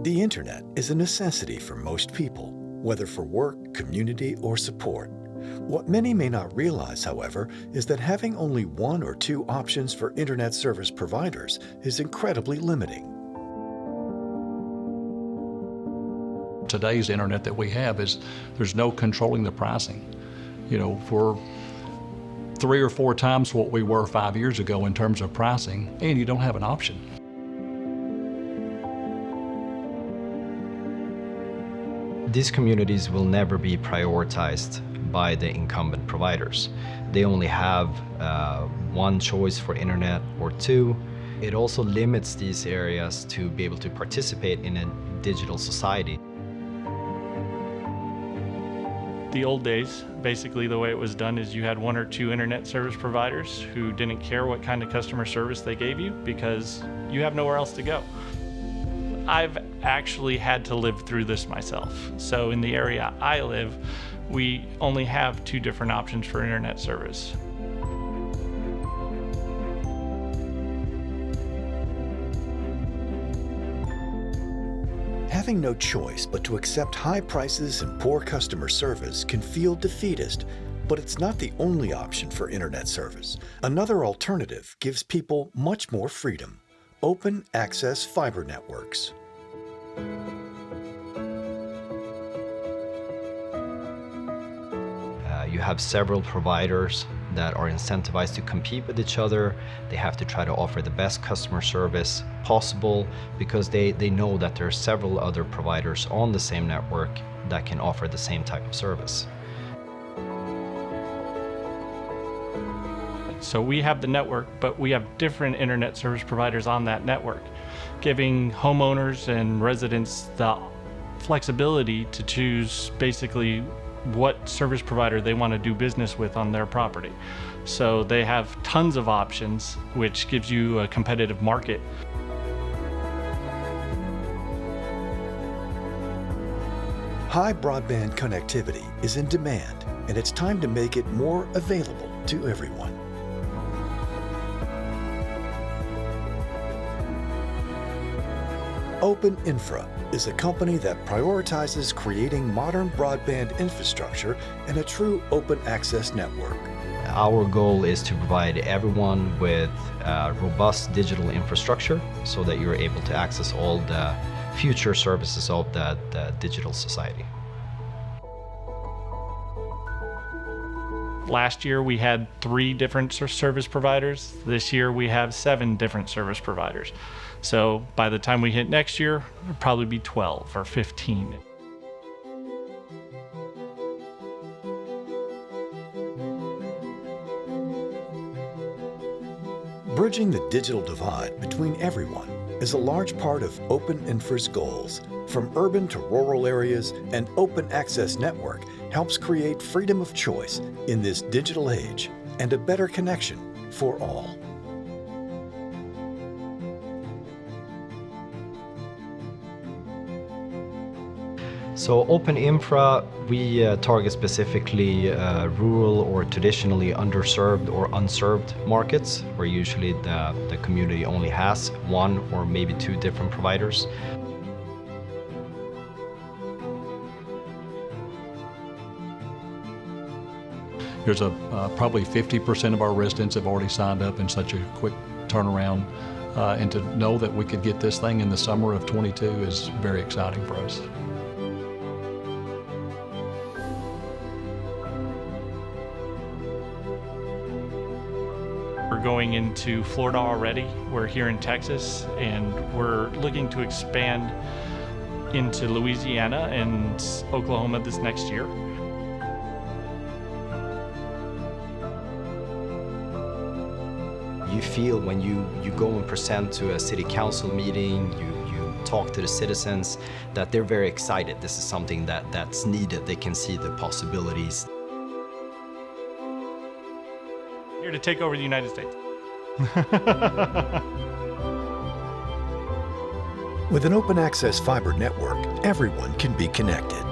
The internet is a necessity for most people, whether for work, community, or support. What many may not realize, however, is that having only one or two options for internet service providers is incredibly limiting. Today's internet that we have is there's no controlling the pricing. You know, we're 3 or 4 times what we were 5 years ago in terms of pricing, and you don't have an option. These communities will never be prioritized by the incumbent providers. They only have one choice for internet or two. It also limits these areas to be able to participate in a digital society. The old days, basically the way it was done is you had 1 or 2 internet service providers who didn't care what kind of customer service they gave you because you have nowhere else to go. I've actually had to live through this myself. So in the area I live, we only have 2 different options for internet service. Having no choice but to accept high prices and poor customer service can feel defeatist, but it's not the only option for internet service. Another alternative gives people much more freedom: open access fiber networks. You have several providers that are incentivized to compete with each other. They have to try to offer the best customer service possible because they know that there are several other providers on the same network that can offer the same type of service. So we have the network, but we have different internet service providers on that network, giving homeowners and residents the flexibility to choose basically what service provider they want to do business with on their property. So they have tons of options, which gives you a competitive market. High broadband connectivity is in demand, and it's time to make it more available to everyone. Open Infra is a company that prioritizes creating modern broadband infrastructure and a true open access network. Our goal is to provide everyone with robust digital infrastructure so that you're able to access all the future services of the digital society. Last year we had 3 different service providers. This year we have 7 different service providers. So by the time we hit next year, it'll probably be 12 or 15. Bridging the digital divide between everyone is a large part of Open Infra's goals. From urban to rural areas, an open access network helps create freedom of choice in this digital age and a better connection for all. So Open Infra, we target specifically rural or traditionally underserved or unserved markets, where usually the community only has 1 or maybe 2 different providers. There's probably 50% of our residents have already signed up in such a quick turnaround, and to know that we could get this thing in the summer of '22 is very exciting for us. We're going into Florida already. We're here in Texas, and we're looking to expand into Louisiana and Oklahoma this next year. You feel when you go and present to a city council meeting, you talk to the citizens, that they're very excited. This is something that's needed. They can see the possibilities. Here to take over the United States. With an open access fiber network, everyone can be connected.